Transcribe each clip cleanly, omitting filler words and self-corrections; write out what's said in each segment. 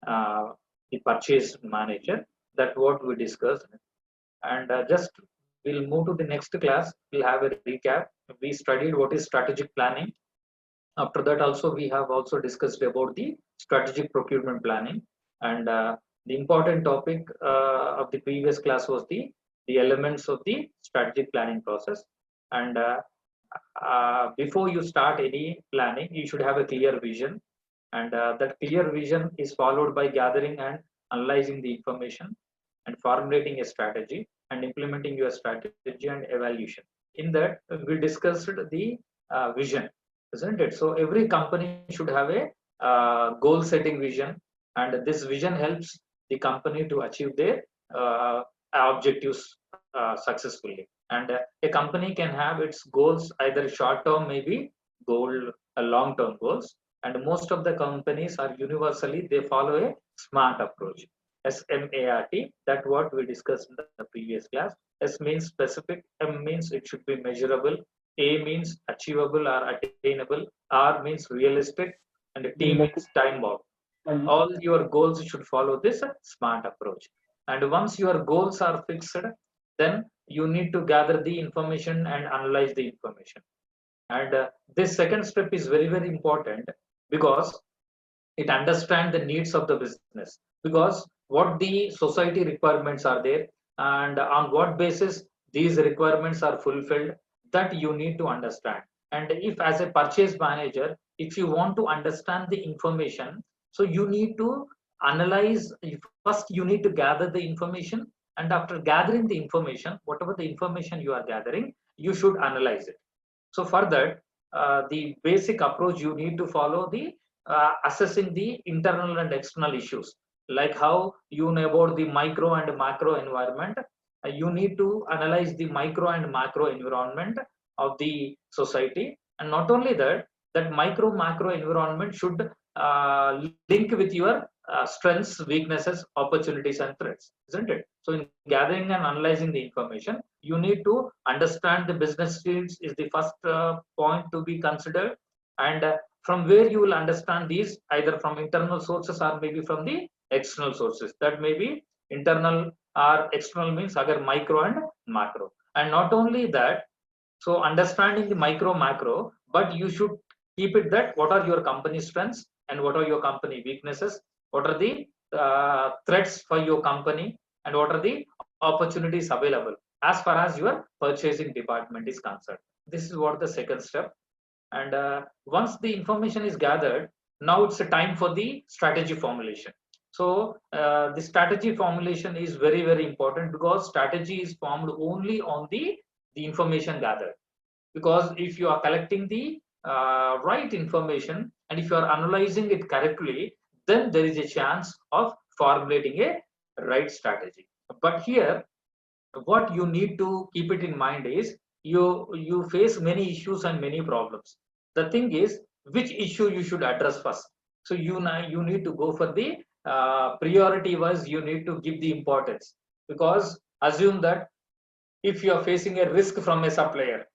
the purchase manager. That what we discussed. And just we'll move to the next class. We'll have a recap. We studied what is strategic planning. After that, also we have also discussed about the strategic procurement planning. And the important topic of the previous class was the elements of the strategic planning process. And before you start any planning, you should have a clear vision. And that clear vision is followed by gathering and analyzing the information and formulating a strategy and implementing your strategy and evaluation. In that, we discussed the vision, isn't it? So every company should have a goal setting vision, and this vision helps the company to achieve their objectives successfully. And a company can have its goals either short term, maybe goal long term goals. And most of the companies are universally they follow a SMART approach. SMART, that what we discussed in the previous class. S means specific, M means it should be measurable, A means achievable or attainable, R means realistic, and T means time bound. All your goals should follow this SMART approach. And once your goals are fixed, then you need to gather the information and analyze the information. And this second step is very, very important because it understands the needs of the business, because what the society requirements are there and on what basis these requirements are fulfilled, that you need to understand. And if as a purchase manager, if you want to understand the information, so you need to analyze. First you need to gather the information, and after gathering the information, whatever the information you are gathering, you should analyze it. So for that, the basic approach you need to follow the assessing the internal and external issues, like how you know about the micro and macro environment. You need to analyze the micro and macro environment of the society, and not only that, that micro macro environment should link with your strengths, weaknesses, opportunities, and threats, isn't it? So in gathering and analyzing the information, you need to understand the business needs is the first point to be considered. And from where you will understand these, either from internal sources or maybe from the external sources. That may be internal or external, means agar micro and macro. And not only that, so understanding the micro macro, but you should keep it that what are your company strengths and what are your company weaknesses, what are the threats for your company, and what are the opportunities available as far as your purchasing department is concerned. This is what the second step. And once the information is gathered, now it's a time for the strategy formulation. So the strategy formulation is very, very important, because strategy is formed only on the information gathered. Because if you are collecting the right information and if you are analyzing it correctly, then there is a chance of formulating a right strategy. But here, what you need to keep it in mind is you face many issues and many problems. The thing is, which issue you should address first. So you need to go for the priority wise, you need to give the importance. Because assume that if you are facing a risk from a supplier,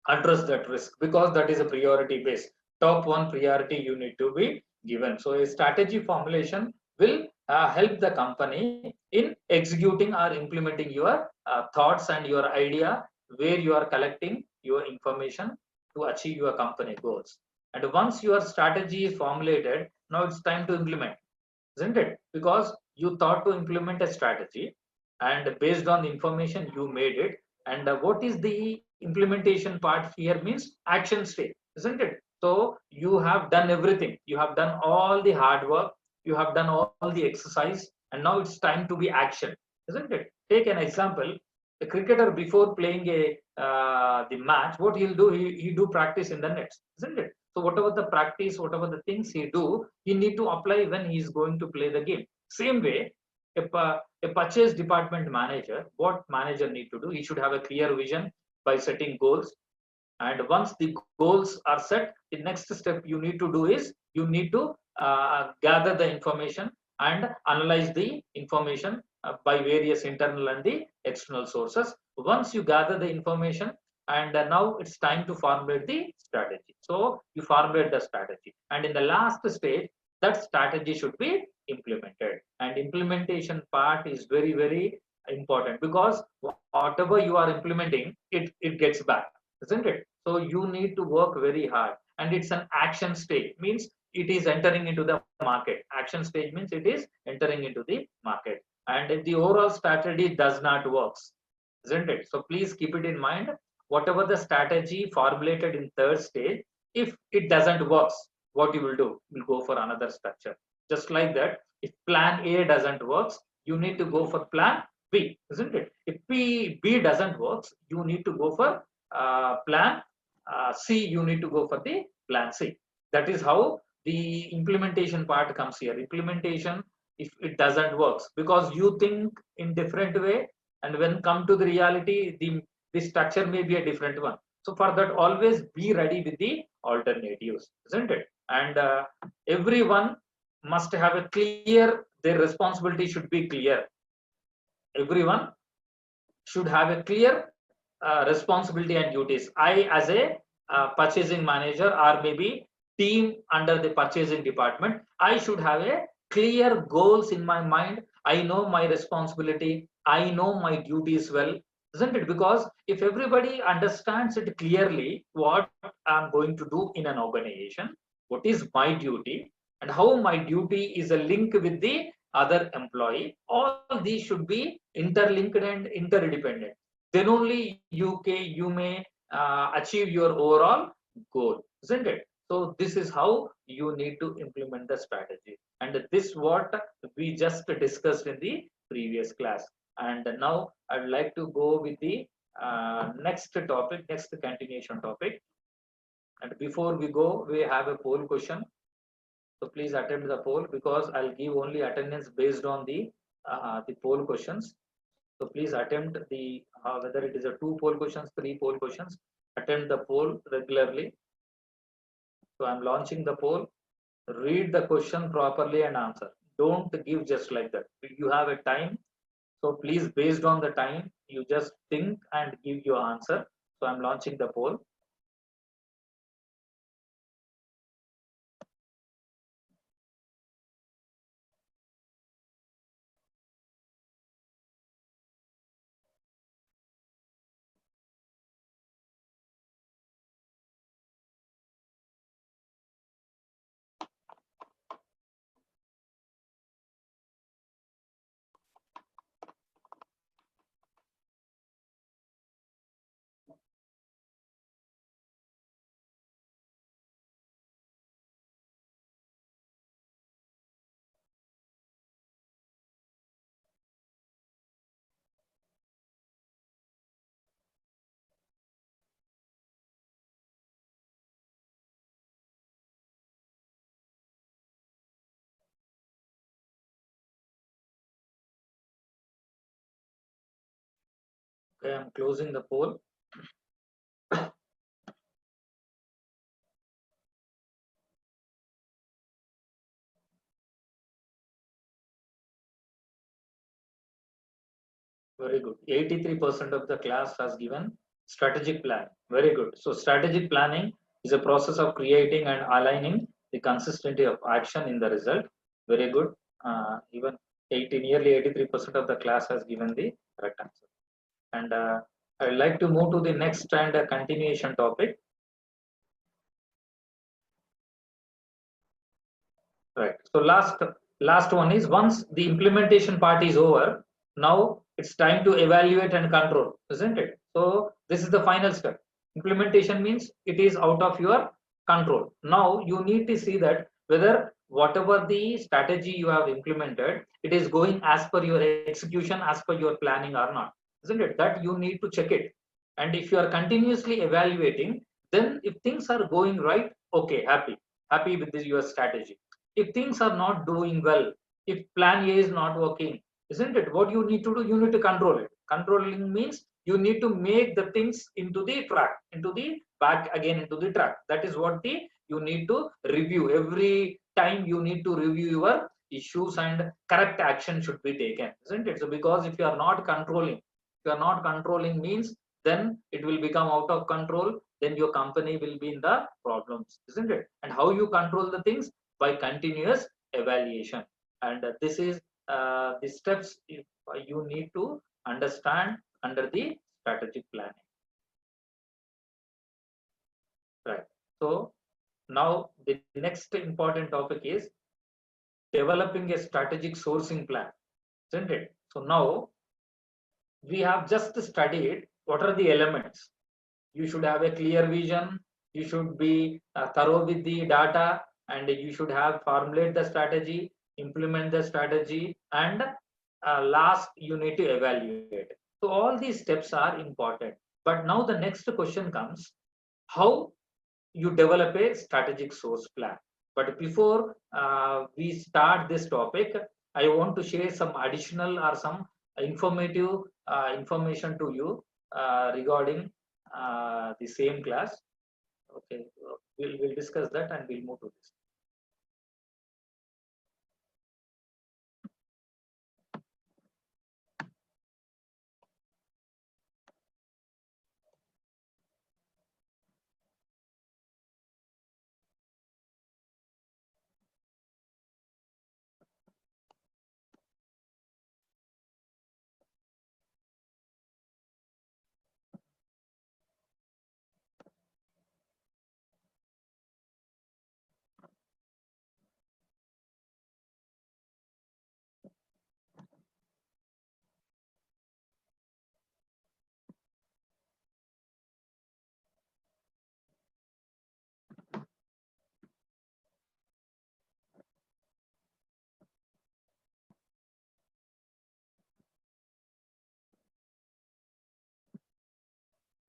address that risk, because that is a priority base. Top one priority you need to be given. So a strategy formulation will help the company in executing or implementing your thoughts and your idea, where you are collecting your information to achieve your company goals. And once your strategy is formulated, now it's time to implement, isn't it? Because you thought to implement a strategy, and based on the information you made it. And what is the implementation part here means action stage, isn't it? So you have done everything, you have done all the hard work, you have done all the exercise, and now it's time to be action, isn't it? Take an example. The cricketer, before playing the match, what he'll do, he do practice in the nets, isn't it? So whatever the practice, whatever the things he do, he need to apply when he is going to play the game. Same way, a purchase department manager, what manager need to do, he should have a clear vision by setting goals. And once the goals are set, the next step you need to do is you need to gather the information and analyze the information by various internal and the external sources. Once you gather the information, and now it's time to formulate the strategy. So you formulate the strategy, and in the last stage, that strategy should be implemented. And implementation part is very, very important, because whatever you are implementing, it gets back, isn't it? So you need to work very hard, and it's an action stage, means it is entering into the market. Action stage means it is entering into the market, and if the overall strategy does not works, isn't it? So please keep it in mind. Whatever the strategy formulated in third stage, if it doesn't works, what you will do? You'll go for another structure. Just like that, if plan A doesn't works, you need to go for plan B, isn't it? If B doesn't works, you need to go for plan C. You need to go for the plan C. That is how the implementation part comes here. Implementation, if it doesn't works, because you think in different way, and when come to the reality, the structure may be a different one. So for that, always be ready with the alternatives, isn't it? And everyone must have a clear, their responsibility should be clear. Everyone should have a clear responsibility and duties. I, as a purchasing manager, or maybe team under the purchasing department, I should have a clear goals in my mind. I know my responsibility, I know my duties well, isn't it? Because if everybody understands it clearly, what I'm going to do in an organization, what is my duty, and how my duty is a link with the other employee, all these should be interlinked and interdependent. Then only you may achieve your overall goal, isn't it? So this is how you need to implement the strategy, and this what we just discussed in the previous class. And now I'd like to go with the next topic, next continuation topic. And before we go, we have a poll question. So please attempt the poll, because I'll give only attendance based on the poll questions. So please attempt the whether it is a 2 poll questions, 3 poll questions. Attempt the poll regularly. So I'm launching the poll. Read the question properly and answer. Don't give just like that. You have a time. So please, based on the time, you just think and give your answer. So I'm launching the poll. Okay, I'm closing the poll. Very good. 83% of the class has given strategic plan. Very good. So strategic planning is a process of creating and aligning the consistency of action in the result. Very good. Even nearly 83% of the class has given the correct answer. And I would like to move to the next and continuation topic. Right. So last one is, once the implementation part is over, now it's time to evaluate and control, isn't it? So this is the final step. Implementation means it is out of your control. Now you need to see that whether whatever the strategy you have implemented, it is going as per your execution, as per your planning or not, isn't it? That you need to check it. And if you are continuously evaluating, then if things are going right, okay, happy with this your strategy. If things are not doing well, if plan A is not working, isn't it? What you need to do, you need to control it. Controlling means you need to make the things into the track, into the back again into the track. That is what the you need to review. Every time you need to review your issues, and correct action should be taken, isn't it? So because if you are not controlling, if you are not controlling means, then it will become out of control, then your company will be in the problems, isn't it? And how you control the things? By continuous evaluation. And this is the steps if you need to understand under the strategic planning. Right. So now the next important topic is developing a strategic sourcing plan, isn't it? So now we have just studied what are the elements. You should have a clear vision, you should be thorough with the data, and you should have formulate the strategy, implement the strategy, and last you need to evaluate. So all these steps are important. But now the next question comes, how you develop a strategic source plan. But before we start this topic, I want to share some additional or some informative information to you regarding the same class. Okay, we'll discuss that and we'll move to this.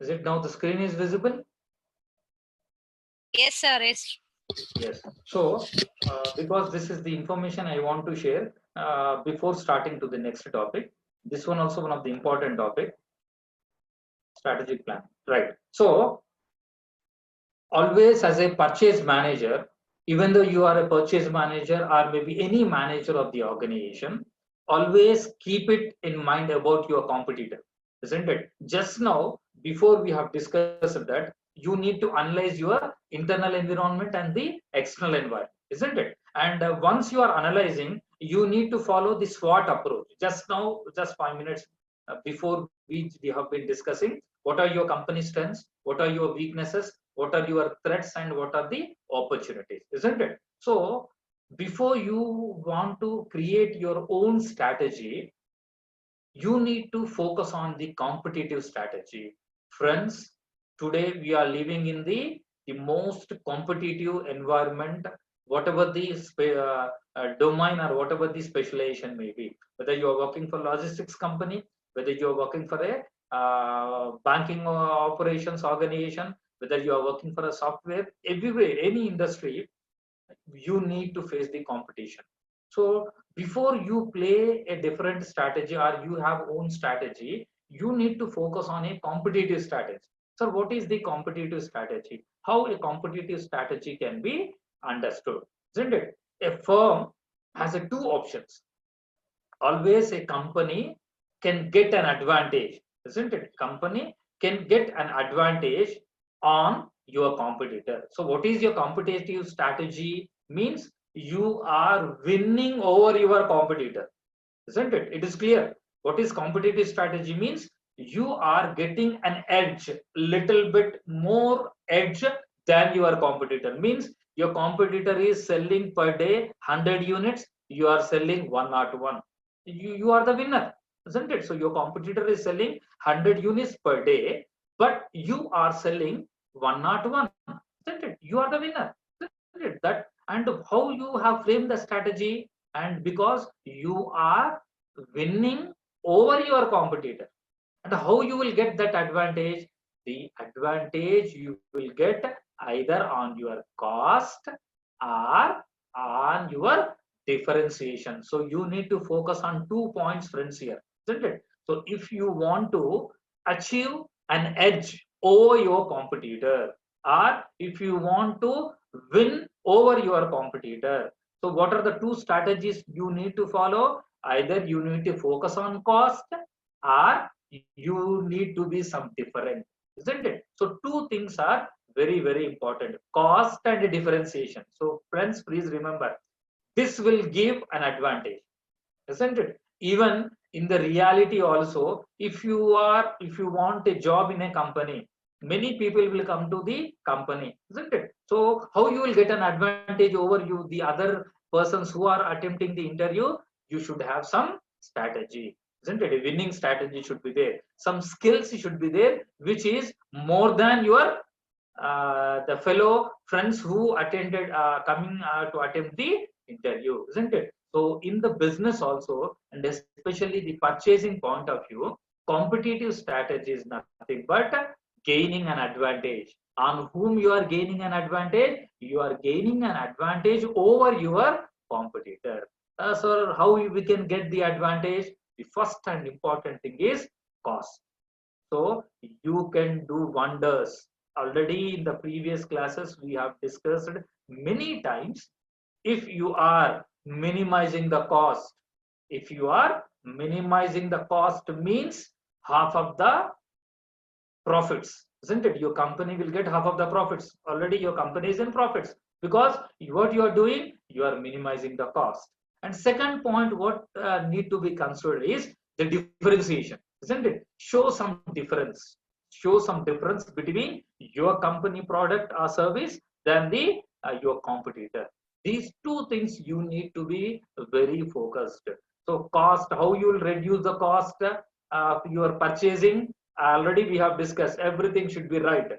Is it now the screen is visible? Yes, sir. Yes. Yes. So, because this is the information I want to share before starting to the next topic. This one also one of the important topic, strategic plan. Right. So, always as a purchase manager, even though you are a purchase manager or maybe any manager of the organization, always keep it in mind about your competitor, isn't it? Just now, before we have discussed that, you need to analyze your internal environment and the external environment, isn't it? And once you are analyzing, you need to follow the SWOT approach. Just now, just 5 minutes before we have been discussing what are your company strengths, what are your weaknesses, what are your threats, and what are the opportunities, isn't it? So before you want to create your own strategy, you need to focus on the competitive strategy. Friends, today we are living in the most competitive environment, whatever the domain or whatever the specialization may be, whether you are working for logistics company, whether you are working for a banking operations organization, whether you are working for a software, everywhere, any industry, you need to face the competition. So before you play a different strategy or you have own strategy, you need to focus on a competitive strategy. So what is the competitive strategy? How a competitive strategy can be understood, isn't it? A firm has a two options. Always a company can get an advantage, isn't it? Company can get an advantage on your competitor. So what is your competitive strategy? Means you are winning over your competitor, isn't it? It is clear. What is competitive strategy? Means you are getting an edge, little bit more edge than your competitor. Means your competitor is selling per day 100 units, you are selling 101. You are the winner, isn't it? So your competitor is selling 100 units per day, but you are selling 101, isn't it? You are the winner, isn't it? That, and how you have framed the strategy, and because you are winning over your competitor, and how you will get that advantage? The advantage you will get either on your cost or on your differentiation. So you need to focus on 2 points, friends, here, isn't it? So if you want to achieve an edge over your competitor, or if you want to win over your competitor, so what are the two strategies you need to follow? Either you need to focus on cost, or you need to be some different, isn't it? So two things are very important: cost and differentiation. So friends, please remember, This will give an advantage, isn't it? Even in the reality also, if you want a job in a company, many people will come to the company, isn't it? So how you will get an advantage over you the other persons who are attempting the interview? You should have some strategy, isn't it? A winning strategy should be there, some skills should be there, which is more than your the fellow friends who attended coming to attempt the interview, isn't it? So in the business also, and especially the purchasing point of view, competitive strategy is nothing but gaining an advantage. On whom you are gaining an advantage? You are gaining an advantage over your competitor. So how we can get the advantage? The first and important thing is cost. So you can do wonders. Already in the previous classes, we have discussed many times. If you are minimizing the cost, if you are minimizing the cost means half of the profits, isn't it? Your company will get half of the profits. Already your company is in profits because what you are doing, you are minimizing the cost. And second point, what need to be considered is the differentiation, isn't it? Show some difference. Show some difference between your company product or service than the your competitor. These two things you need to be very focused. So cost, how you will reduce the cost of your purchasing. Already we have discussed, everything should be right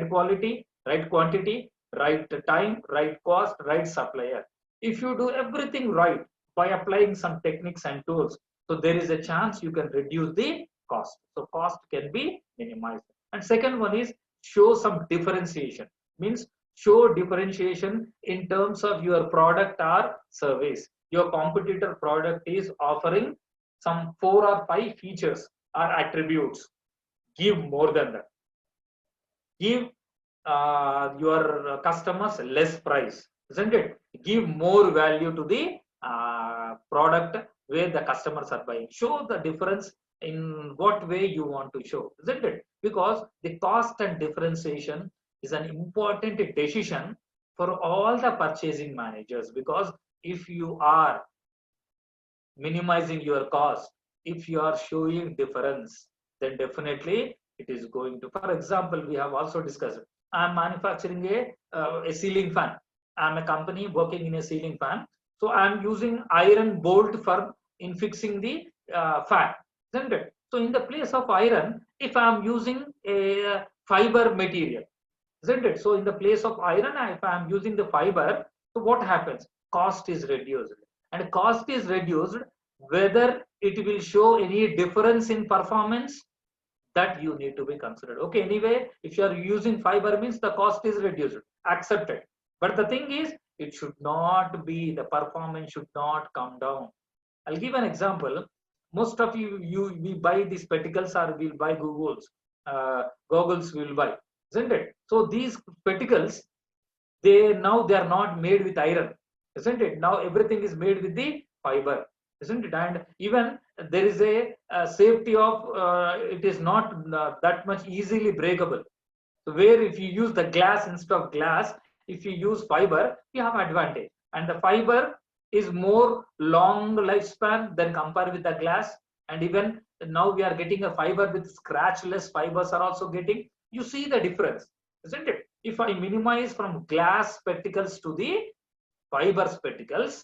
quality, right quantity, right time, right cost, right supplier. If you do everything right by applying some techniques and tools, so there is a chance you can reduce the cost. So cost can be minimized. And second one is show some differentiation, means show differentiation in terms of your product or service. Your competitor product is offering some 4 or 5 features or attributes. Give more than that. Give your customers less price, isn't it? Give more value to the product where the customers are buying. Show the difference in what way you want to show, isn't it? Because the cost and differentiation is an important decision for all the purchasing managers. Because if you are minimizing your cost, if you are showing difference, then definitely it is going to, for example, we have also discussed, I'm manufacturing a ceiling fan. I'm a company working in a ceiling fan, so I'm using iron bolt for in fixing the fan, isn't it? So in the place of iron, if I'm using a fiber material, isn't it? So in the place of iron, if I'm using the fiber, so what happens? Cost is reduced. And cost is reduced, whether it will show any difference in performance, that you need to be considered. Okay, anyway, if you are using fiber means the cost is reduced, accepted. But the thing is, it should not be, the performance should not come down. I'll give an example. Most of you we buy these spectacles or we'll buy goggles we'll buy, isn't it? So these spectacles, they are not made with iron, isn't it? Now everything is made with the fiber, isn't it? And even there is a safety of it is not that much easily breakable. So where if you use the glass instead of glass, if you use fiber, you have advantage. And the fiber is more long lifespan than compared with the glass. And even now we are getting a fiber with scratchless fibers are also getting. You see the difference, isn't it? If I minimize from glass spectacles to the fiber spectacles,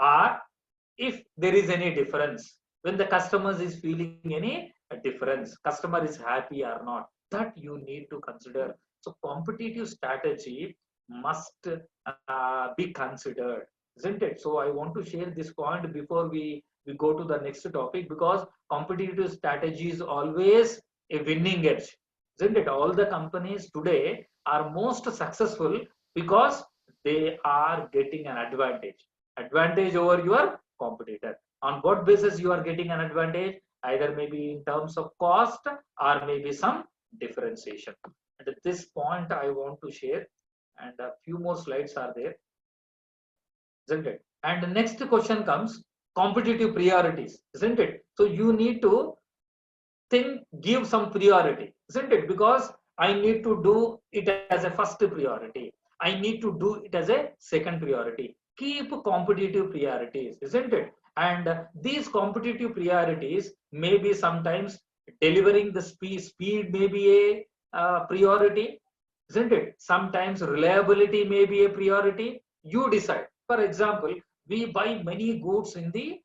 or if there is any difference, when the customers is feeling any difference, customer is happy or not, that you need to consider. So competitive strategy must be considered, isn't it? So I want to share this point before we go to the next topic, because competitive strategy is always a winning edge, isn't it? All the companies today are most successful because they are getting an advantage over your competitor. On what basis you are getting an advantage? Either maybe in terms of cost or maybe some differentiation. And at this point I want to share, and a few more slides are there, isn't it? And the next question comes, competitive priorities, isn't it? So you need to think, give some priority, isn't it? Because I need to do it as a first priority, I need to do it as a second priority. keep competitive priorities, isn't it? And these competitive priorities may be sometimes delivering the speed may be a priority, isn't it? Sometimes reliability may be a priority. You decide. For example, we buy many goods in the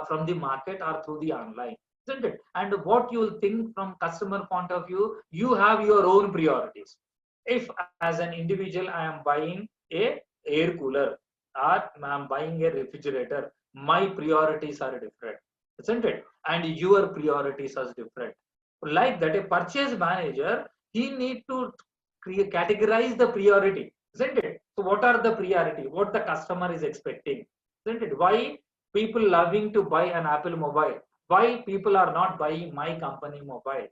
from the market or through the online, isn't it? And what you think from customer point of view, you have your own priorities. If as an individual I am buying a air cooler or I'm buying a refrigerator, my priorities are different, isn't it? And your priorities are different. Like that, a purchase manager, he need to categorize the priority, isn't it? So what are the priority? What the customer is expecting, isn't it? Why people loving to buy an Apple mobile? Why people are not buying my company mobile?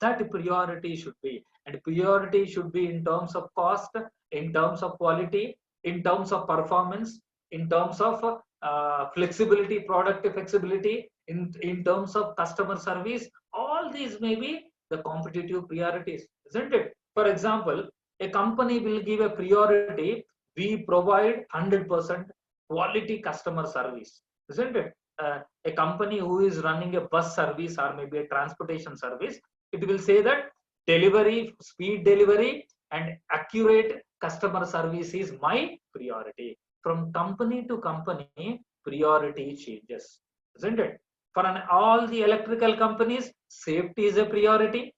That priority should be, and priority should be in terms of cost, in terms of quality, in terms of performance, in terms of flexibility, product flexibility, in terms of customer service. All these may be the competitive priorities, isn't it? For example, a company will give a priority, we provide 100% quality customer service, isn't it? A company who is running a bus service or maybe a transportation service, it will say that delivery, speed delivery, and accurate customer service is my priority. From company to company, priority changes, isn't it? For all the electrical companies, safety is a priority,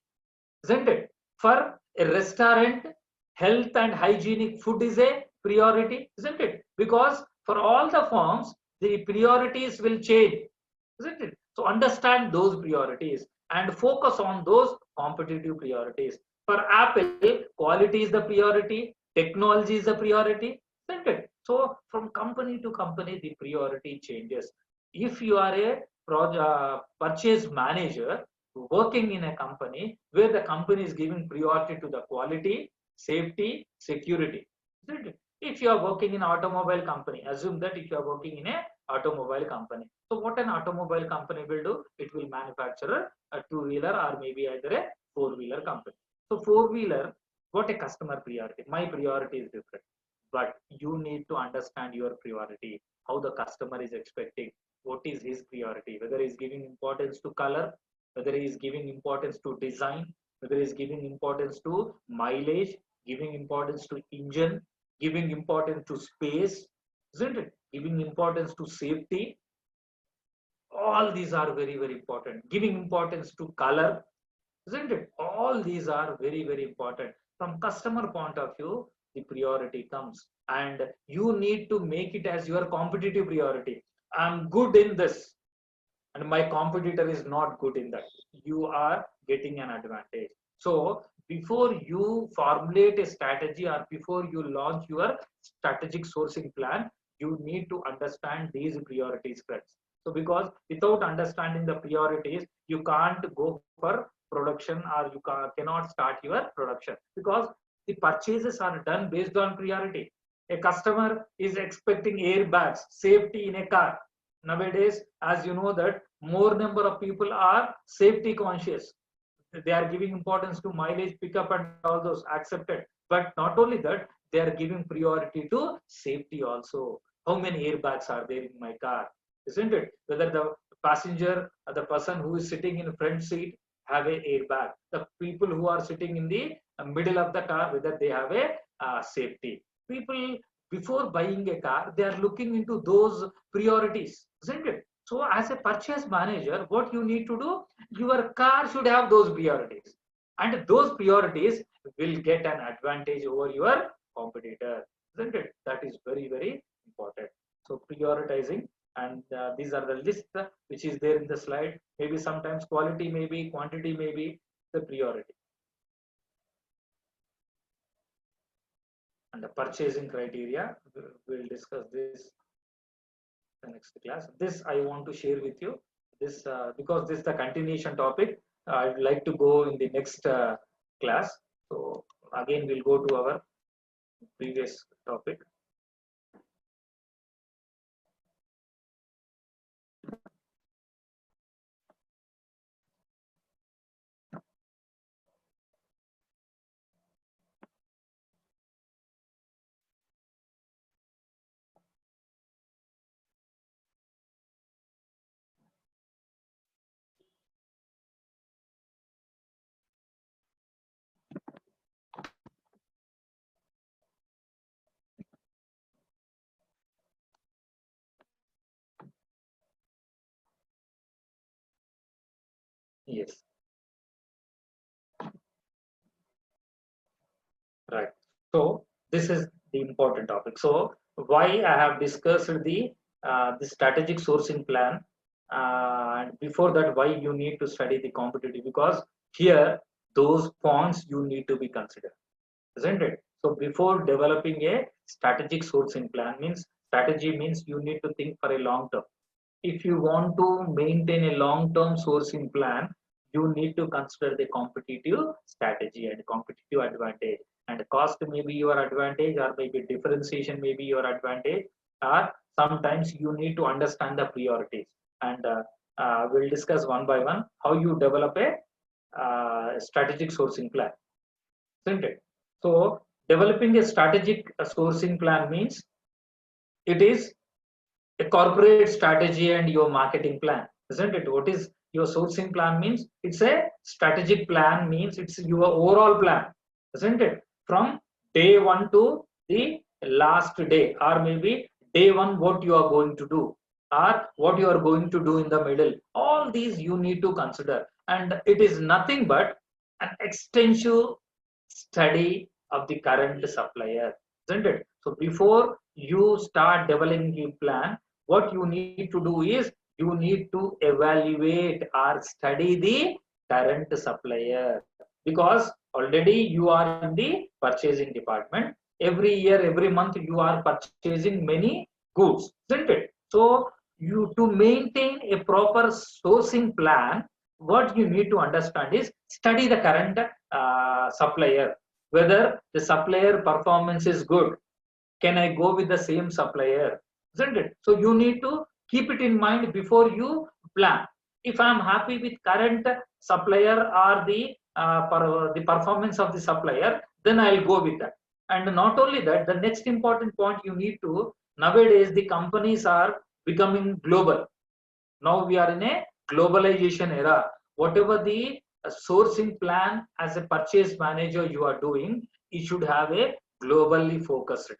isn't it? For a restaurant, health and hygienic food is a priority, isn't it? Because for all the firms, the priorities will change, isn't it? So understand those priorities and focus on those competitive priorities. For Apple, quality is the priority, technology is the priority, isn't it? So from company to company, the priority changes. If you are a purchase manager working in a company where the company is giving priority to the quality, safety, security, isn't it? If you are working in an automobile company, assume that if you are working in a automobile company, so what an automobile company will do, it will manufacture a two-wheeler or maybe either a four-wheeler company. So four-wheeler, what a customer priority, my priority is different, but you need to understand your priority, how the customer is expecting, what is his priority, whether he is giving importance to color, whether he is giving importance to design, whether he is giving importance to mileage, giving importance to engine, giving importance to space, isn't it? Giving importance to safety. All these are very, very important. Giving importance to color, isn't it? All these are very, very important. From customer point of view, the priority comes, and you need to make it as your competitive priority. I'm good in this, and my competitor is not good in that. You are getting an advantage. So before you formulate a strategy or before you launch your strategic sourcing plan, you need to understand these priorities first. So because without understanding the priorities, you can't go for production or you cannot start your production, because the purchases are done based on priority. A customer is expecting airbags, safety in a car. Nowadays, as you know that more number of people are safety conscious. They are giving importance to mileage, pickup, and all those accepted. But not only that, they are giving priority to safety also. How many airbags are there in my car? Isn't it? Whether the passenger, the person who is sitting in front seat have a airbag. The people who are sitting in the middle of the car, whether they have a safety. People before buying a car, they are looking into those priorities, isn't it? So as a purchase manager, what you need to do, your car should have those priorities, and those priorities will get an advantage over your competitor, isn't it? That is very, very important. So prioritizing, and these are the list which is there in the slide. Maybe sometimes quality, maybe quantity, maybe the priority. And the purchasing criteria, we'll discuss this the next class. This I want to share with you. This because this is the continuation topic. I would like to go in the next class. So again, we'll go to our previous topic. Yes, right. So this is the important topic. So why I have discussed the strategic sourcing plan, and before that, why you need to study the competitive, because here those points you need to be considered, isn't it? So before developing a strategic sourcing plan, means strategy means you need to think for a long term. If you want to maintain a long-term sourcing plan, you need to consider the competitive strategy and competitive advantage. And cost may be your advantage, or maybe differentiation may be your advantage, or sometimes you need to understand the priorities. And we'll discuss one by one how you develop a strategic sourcing plan, isn't it? So developing a strategic sourcing plan means it is a corporate strategy and your marketing plan, isn't it? What is your sourcing plan means? It's a strategic plan, means it's your overall plan, isn't it? From day one to the last day, or maybe day one, what you are going to do, or what you are going to do in the middle. All these you need to consider, and it is nothing but an extensive study of the current supplier, isn't it? So before you start developing a plan, what you need to do is you need to evaluate or study the current supplier, because already you are in the purchasing department. Every year, every month you are purchasing many goods, isn't it? So you, to maintain a proper sourcing plan, what you need to understand is study the current supplier, whether the supplier performance is good. Can I go with the same supplier, isn't it? So you need to keep it in mind before you plan. If I am happy with current supplier or the performance of the supplier, then I'll go with that. And not only that, the next important point you need to, nowadays the companies are becoming global. Now we are in a globalization era. Whatever the sourcing plan as a purchase manager you are doing, it should have a globally focused,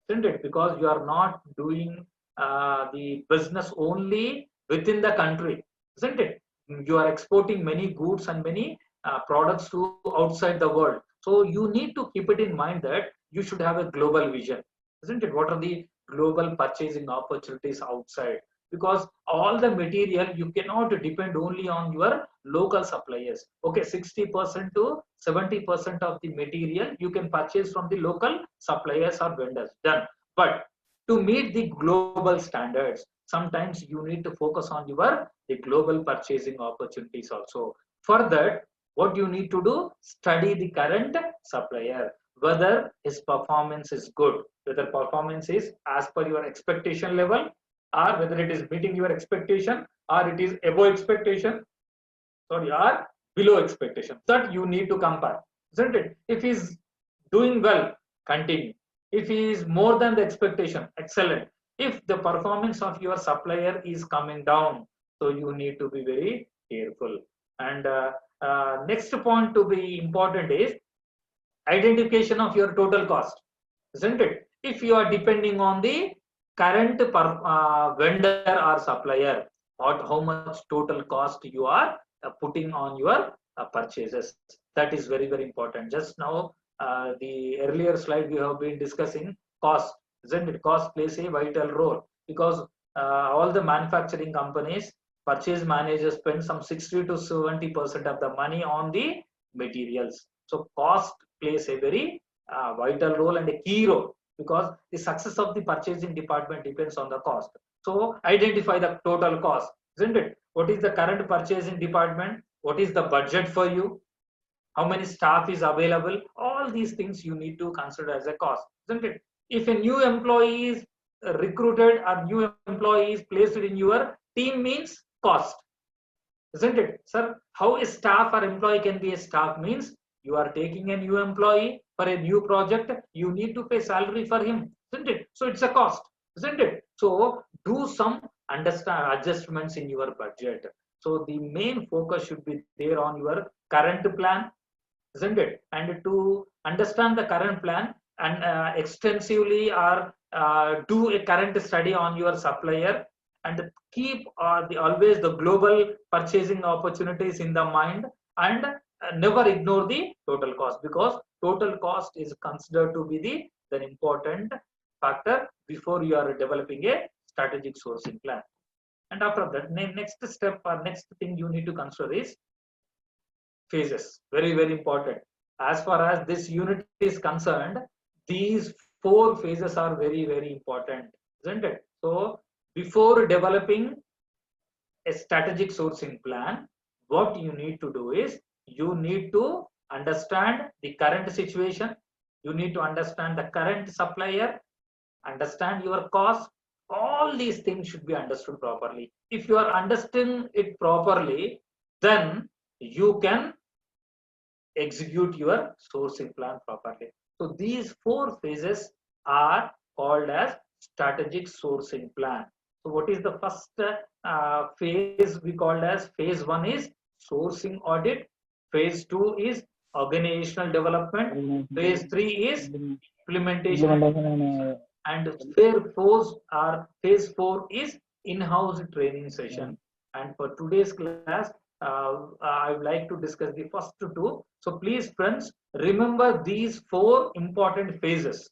isn't it? Because you are not doing the business only within the country, isn't it? You are exporting many goods and many products to outside the world. So you need to keep it in mind that you should have a global vision, isn't it? What are the global purchasing opportunities outside? Because all the material you cannot depend only on your local suppliers. Okay, 60% to 70% of the material you can purchase from the local suppliers or vendors, done. But to meet the global standards, sometimes you need to focus on your the global purchasing opportunities also. For that, what you need to do, study the current supplier, whether his performance is good, whether performance is as per your expectation level, or whether it is meeting your expectation, or it is above expectation, sorry, or below expectation. That you need to compare, isn't it? If he's doing well, continue. If he is more than the expectation, excellent. If the performance of your supplier is coming down, so you need to be very careful. And next point to be important is identification of your total cost, isn't it? If you are depending on the current vendor or supplier, what how much total cost you are putting on your purchases, that is very very important. Just now the earlier slide we have been discussing cost, isn't it? Cost plays a vital role, because all the manufacturing companies, purchase managers spend some 60 to 70% of the money on the materials. So cost plays a very vital role and a key role, because the success of the purchasing department depends on the cost. So identify the total cost, isn't it? What is the current purchasing department? What is the budget for you? How many staff is available? All these things you need to consider as a cost, isn't it? If a new employee is recruited or new employee is placed in your team, means cost, isn't it? Sir, how a staff or employee can be a staff means you are taking a new employee for a new project, you need to pay salary for him, isn't it? So it's a cost, isn't it? So do some understand adjustments in your budget. So the main focus should be there on your current plan, isn't it? And to understand the current plan and extensively, or do a current study on your supplier, and keep always the global purchasing opportunities in the mind, and never ignore the total cost, because total cost is considered to be the important factor before you are developing a strategic sourcing plan. And after that, next step or next thing you need to consider is phases. Very, very important. As far as this unit is concerned, these four phases are very, very important, isn't it? So before developing a strategic sourcing plan, what you need to do is you need to understand the current situation, you need to understand the current supplier, understand your cost. All these things should be understood properly. If you are understanding it properly, then you can execute your sourcing plan properly. So these four phases are called as strategic sourcing plan. So what is the first phase we called as? Phase one is sourcing audit. Phase two is organizational development. Phase three is implementation. And phase four is in-house training session. And for today's class, I would like to discuss the first two. So please, friends, remember these four important phases,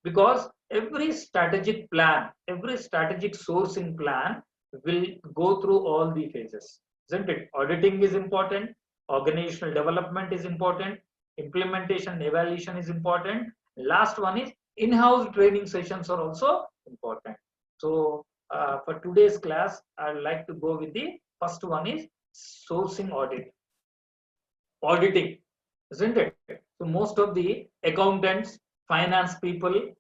because every strategic plan, every strategic sourcing plan will go through all the phases, isn't it? Auditing is important, organizational development is important, implementation, evaluation is important. Last one is in-house training sessions are also important. So for today's class, I would like to go with the first one is sourcing audit. Auditing, isn't it? So most of the accountants, finance people,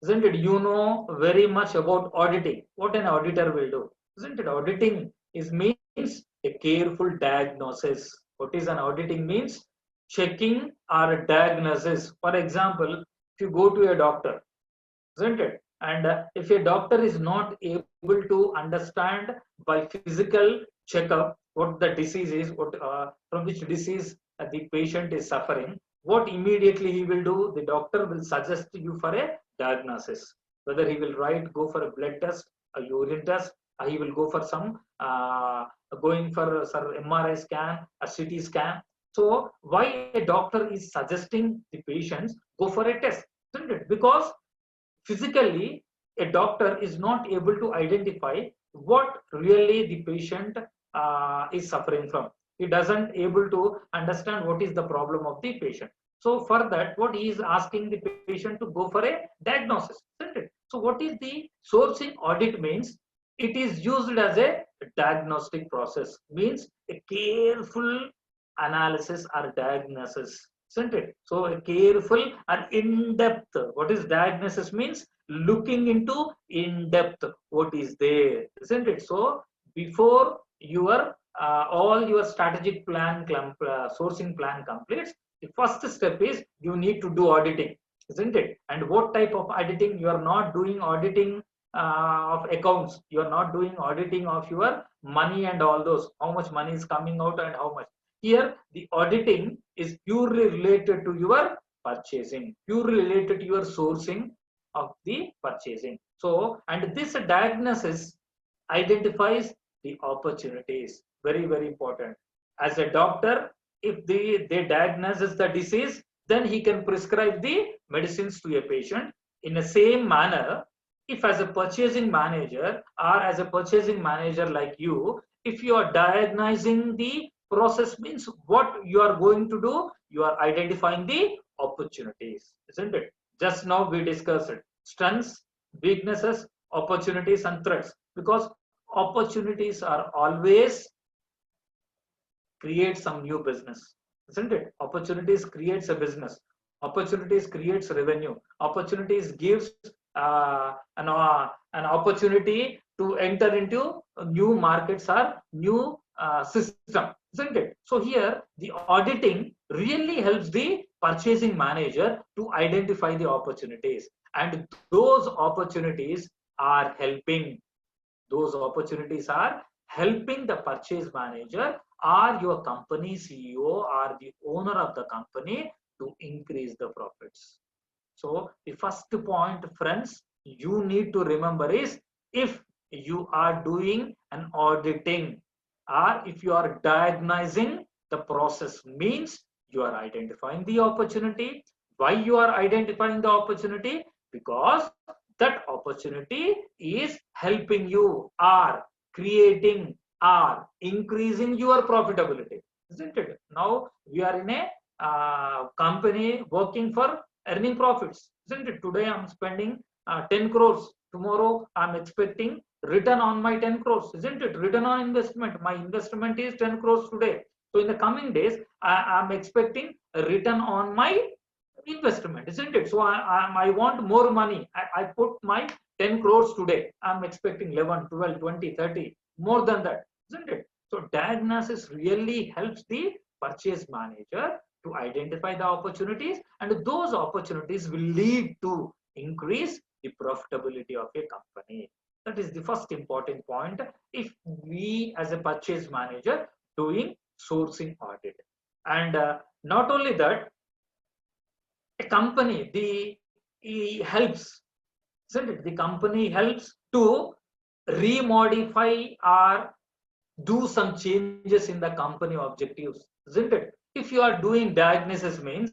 isn't it? You know very much about auditing. What an auditor will do, isn't it? Auditing means a careful diagnosis. What is an auditing means? Checking or diagnosis. For example, if you go to a doctor, isn't it? And if a doctor is not able to understand by physical checkup what the disease is, what from which disease the patient is suffering, what immediately he will do? The doctor will suggest you for a diagnosis. Whether he will go for a blood test, a urine test, or he will go for some going for some MRI scan, a CT scan. So why a doctor is suggesting the patients go for a test, isn't it? Because physically a doctor is not able to identify what really the patient is suffering from. He doesn't able to understand what is the problem of the patient. So for that, what he is asking the patient to go for a diagnosis, isn't it? So what is the sourcing audit means? It is used as a diagnostic process, means a careful analysis or diagnosis, isn't it? So a careful and in-depth. What is diagnosis means? Looking into in-depth what is there, isn't it? So before your all your strategic plan, sourcing plan completes, the first step is you need to do auditing, isn't it? And what type of auditing? You are not doing auditing of accounts, you are not doing auditing of your money and all those, how much money is coming out and how much. Here the auditing is purely related to your purchasing, purely related to your sourcing of the purchasing. So, and this diagnosis identifies the opportunities. Very, very important. As a doctor, if they diagnoses the disease, then he can prescribe the medicines to a patient. In the same manner, if as a purchasing manager or as a purchasing manager like you, if you are diagnosing the process, means what you are going to do, you are identifying the opportunities, isn't it? Just now we discussed it. Strengths, weaknesses, opportunities and threats, because opportunities are always create some new business, isn't it? Opportunities creates a business, opportunities creates revenue, opportunities gives an opportunity to enter into new markets or new system, isn't it? So here the auditing really helps the purchasing manager to identify the opportunities, and those opportunities are helping the purchase manager or your company CEO or the owner of the company to increase the profits. So the first point, friends, you need to remember is, if you are doing an auditing, or if you are diagnosing the process, means you are identifying the opportunity. Why you are identifying the opportunity? Because that opportunity is helping you, or creating, or increasing your profitability, isn't it? Now we are in a company working for earning profits, isn't it? Today I'm spending 10 crores. Tomorrow I'm expecting return on my 10 crores, isn't it? Return on investment. My investment is 10 crores today. So in the coming days, I'm expecting a return on my investment, isn't it? So I want more money. I put my 10 crores today. I'm expecting 11, 12, 20, 30, more than that, isn't it? So diagnosis really helps the purchase manager to identify the opportunities, and those opportunities will lead to increase the profitability of a company. That is the first important point if we as a purchase manager doing sourcing audit. And not only that, a company helps, isn't it? The company helps to remodify or do some changes in the company objectives, isn't it? If you are doing diagnosis, means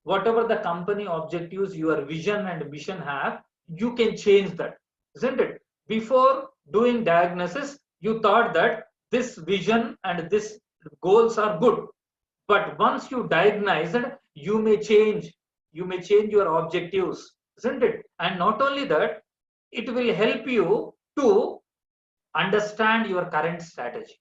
whatever the company objectives, your vision and mission have, you can change that, isn't it? Before doing diagnosis, you thought that this vision and this goals are good, but once you diagnose it, you may change your objectives, isn't it? And not only that, it will help you to understand your current strategy.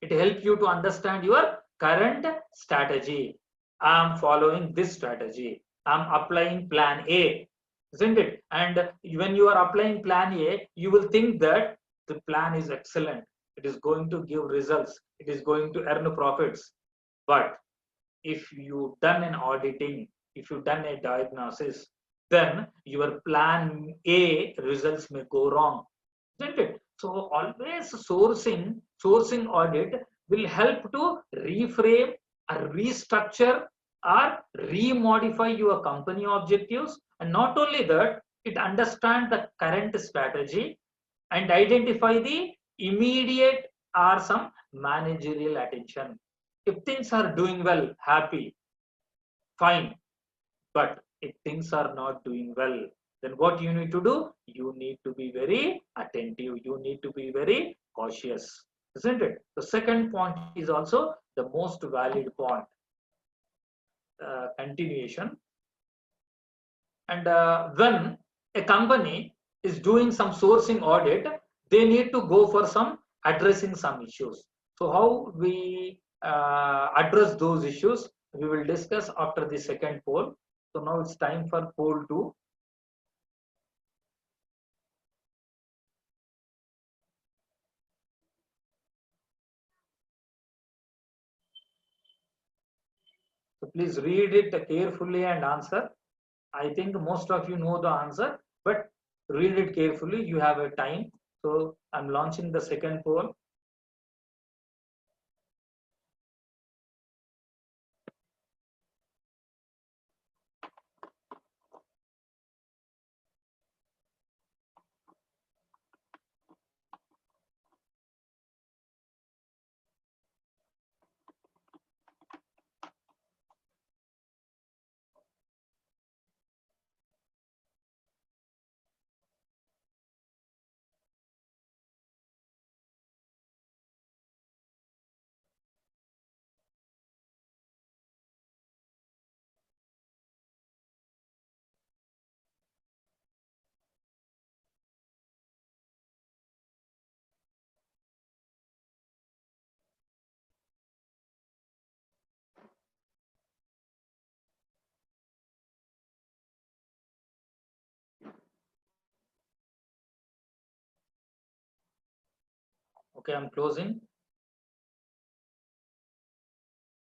It helps you to understand your current strategy. I'm following this strategy, I'm applying plan A, isn't it? And when you are applying plan A, you will think that the plan is excellent, it is going to give results, it is going to earn profits. But if you done an auditing, if you done a diagnosis, then your plan A results may go wrong, isn't it? So always sourcing audit will help to reframe or restructure or remodify your company objectives. And not only that, it understands the current strategy and identify the immediate or some managerial attention. If things are doing well, happy, fine. But if things are not doing well, then what you need to do? You need to be very attentive. You need to be very cautious, isn't it? The second point is also the most valid point. Continuation. And when a company is doing some sourcing audit, they need to go for some addressing some issues. So how we address those issues, we will discuss after the second poll. So now it's time for poll 2. So please read it carefully and answer. I think most of you know the answer, but read it carefully. You have a time. So I'm launching the second poll. Okay, I'm closing.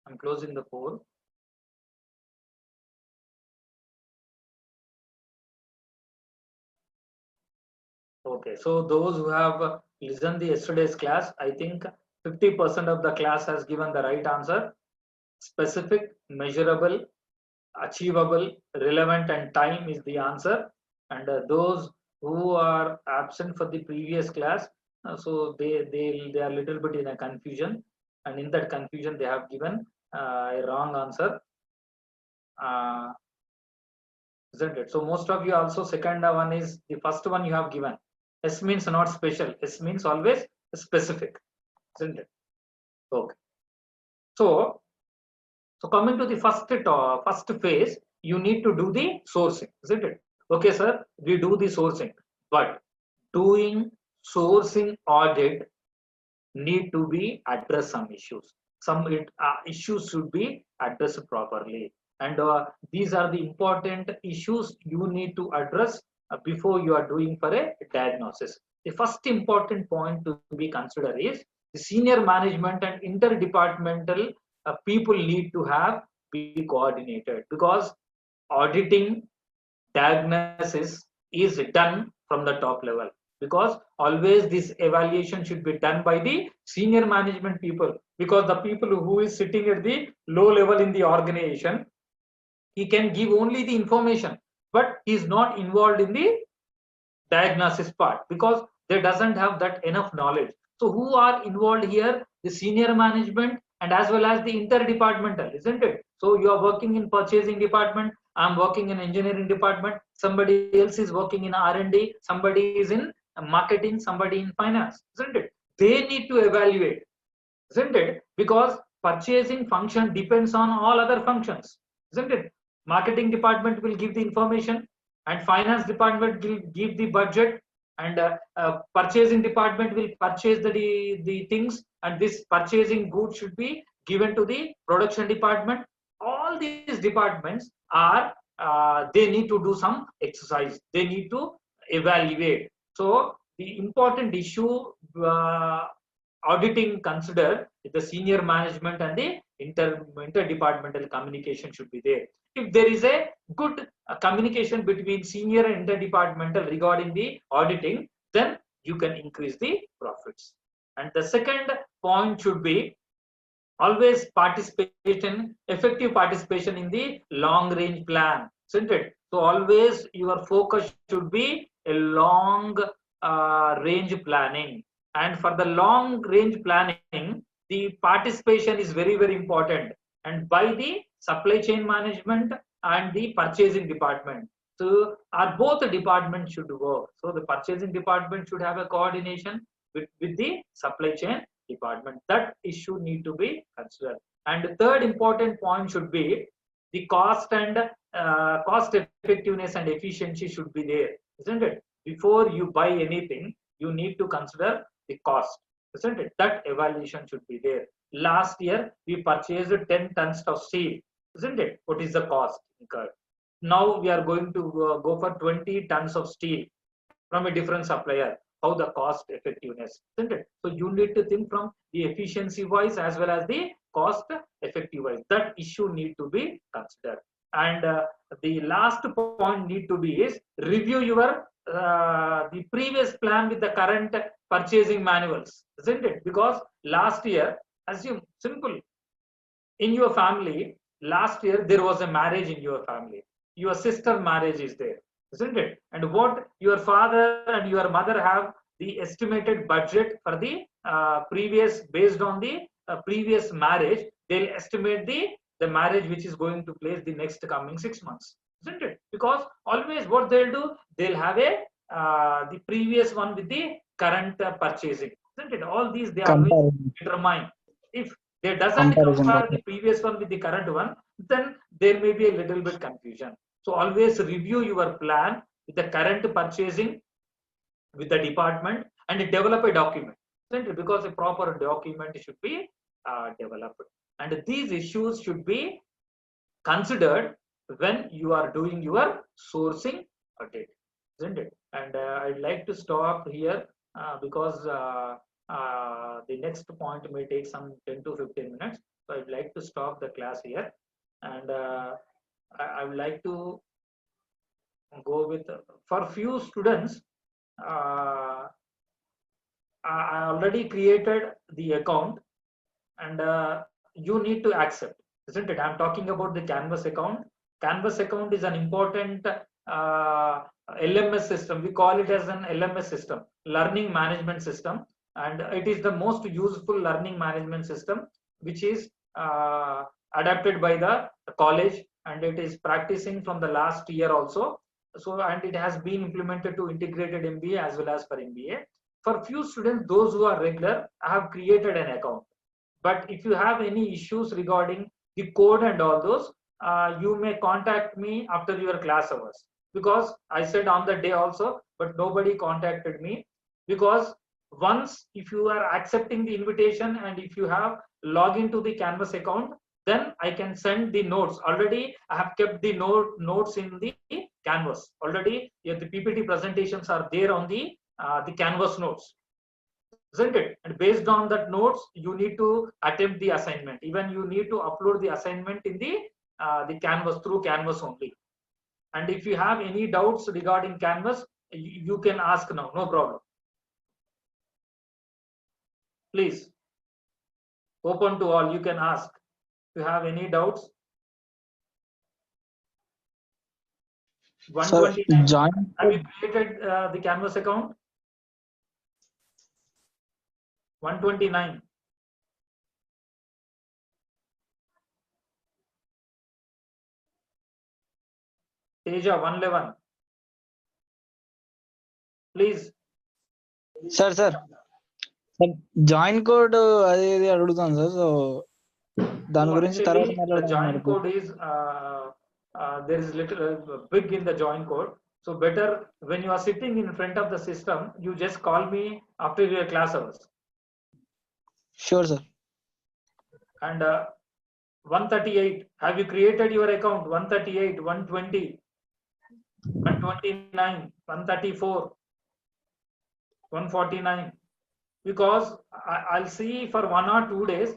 I'm closing the poll. Okay, so those who have listened the yesterday's class, I think 50% of the class has given the right answer. Specific, measurable, achievable, relevant, and time is the answer. And those who are absent for the previous class, so they are little bit in a confusion, and in that confusion they have given a wrong answer, uh, isn't it? So most of you also, second one is the first one you have given. S means not special. S means always specific, isn't it? Okay. So coming to the first phase, you need to do the sourcing, isn't it? Okay, sir, we do the sourcing, but doing sourcing audit need to be address some issues. Some issues should be addressed properly, and these are the important issues you need to address before you are doing for a diagnosis. The first important point to be considered is the senior management and interdepartmental people need to have be coordinated, because auditing diagnosis is done from the top level, because always this evaluation should be done by the senior management people, because the people who is sitting at the low level in the organization, he can give only the information, but he is not involved in the diagnosis part, because they doesn't have that enough knowledge. So who are involved here? The senior management and as well as the interdepartmental, isn't it? So you are working in purchasing department, I'm working in engineering department, somebody else is working in R&D, somebody is in marketing, somebody in finance, isn't it? They need to evaluate, isn't it? Because purchasing function depends on all other functions, isn't it? Marketing department will give the information, and finance department will give the budget, and purchasing department will purchase the things, and this purchasing goods should be given to the production department. All these departments are they need to do some exercise, they need to evaluate. So the important issue auditing consider the senior management and the interdepartmental communication should be there. If there is a good communication between senior and interdepartmental regarding the auditing, then you can increase the profits. And the second point should be always participation, effective participation in the long range plan, isn't it? So always your focus should be a long range planning, and for the long range planning, the participation is very important, and by the supply chain management and the purchasing department. So our both the departments should work. So the purchasing department should have a coordination with the supply chain department. That issue need to be considered. And the third important point should be the cost and cost effectiveness and efficiency should be there, isn't it? Before you buy anything, you need to consider the cost, isn't it? That evaluation should be there. Last year we purchased 10 tons of steel, isn't it? What is the cost incurred? Now we are going to go for 20 tons of steel from a different supplier. How the cost effectiveness, isn't it? So you need to think from the efficiency wise as well as the cost effective wise. That issue need to be considered. And the last point need to be is review your the previous plan with the current purchasing manuals, isn't it? Because last year, assume simple, in your family last year there was a marriage in your family, your sister marriage is there, isn't it? And what your father and your mother have the estimated budget for the previous, based on the previous marriage, they'll estimate the marriage which is going to place the next coming 6 months, isn't it? Because always what they'll do, they'll have a the previous one with the current purchasing, isn't it? All these they always determine. If they doesn't compare the previous one with the current one, then there may be a little bit confusion. So always review your plan with the current purchasing with the department and develop a document, isn't it? Because a proper document should be developed, and these issues should be considered when you are doing your sourcing audit, isn't it? And I'd like to stop here because the next point may take some 10 to 15 minutes. So I'd like to stop the class here, and I would like to go with for few students. I already created the account, and you need to accept, isn't it? I'm talking about the Canvas account. Canvas account is an important LMS system. We call it as an LMS system, learning management system, and it is the most useful learning management system which is adapted by the college, and it is practicing from the last year also. So, and it has been implemented to integrated MBA as well as for MBA. For few students, those who are regular, I have created an account. But if you have any issues regarding the code and all those, you may contact me after your class hours, because I said on the day also, but nobody contacted me. Because once if you are accepting the invitation and if you have login to the Canvas account, then I can send the notes. Already I have kept the notes in the Canvas. Already the PPT presentations are there on the Canvas notes, isn't it? And based on that notes, you need to attempt the assignment. Even you need to upload the assignment in the Canvas, through Canvas only. And if you have any doubts regarding Canvas, you can ask now, no problem. Please, open to all, you can ask. If you have any doubts. 129. Sir, have you created the Canvas account? 129. Teja, 111. Please. Sir, join code అది ఇది అడుగుతాను sir. So దాని గురించి తర్వాత the join code is there is little big in the join code. So better when you are sitting in front of the system, you just call me after your class hours. Sure, sir. And 138, have you created your account? 138, 120, 129, 134, 149. Because I'll see for 1 or 2 days,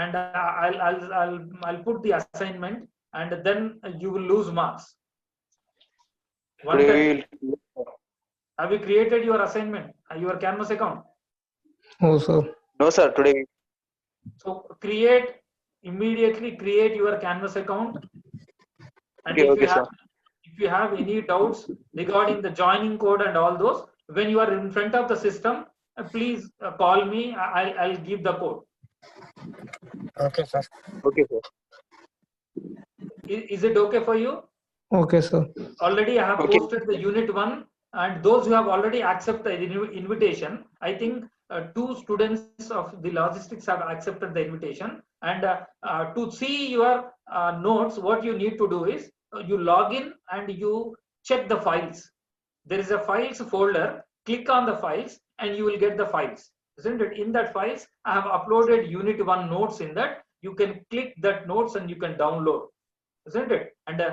and I'll put the assignment, and then you will lose marks. Have you created your assignment, your Canvas account? Oh, sir. No, sir. Today. So immediately create your Canvas account. And Okay, if you have any doubts regarding the joining code and all those, when you are in front of the system, please call me. I'll give the code. Okay, sir. Okay, sir. Is it okay for you? Okay, sir. Already I have posted the unit 1, and those who have already accepted the invitation, I think 2 students of the logistics have accepted the invitation. And to see your notes, what you need to do is you log in and you check the files. There is a files folder. Click on the files and you will get the files, isn't it? In that files, I have uploaded unit 1 notes in that. You can click that notes and you can download, isn't it? And the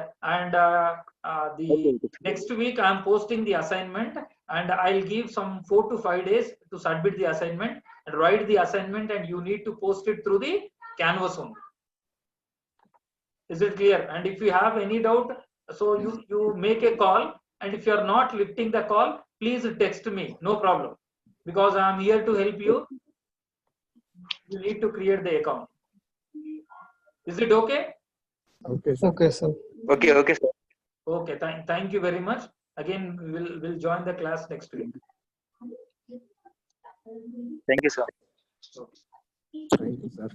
next week I am posting the assignment, and I'll give some 4 to 5 days to submit the assignment and write the assignment, and you need to post it through the Canvas only. Is it clear? And if you have any doubt, so you make a call, and if you are not lifting the call, please text me, no problem, because I am here to help you. You need to create the account. Is it okay? Okay, sir. Okay, sir. Okay, sir. Okay, thank you very much. Again, we'll join the class next week. Thank you, sir. Okay. Thank you, sir.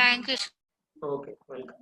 Thank you. Okay, welcome.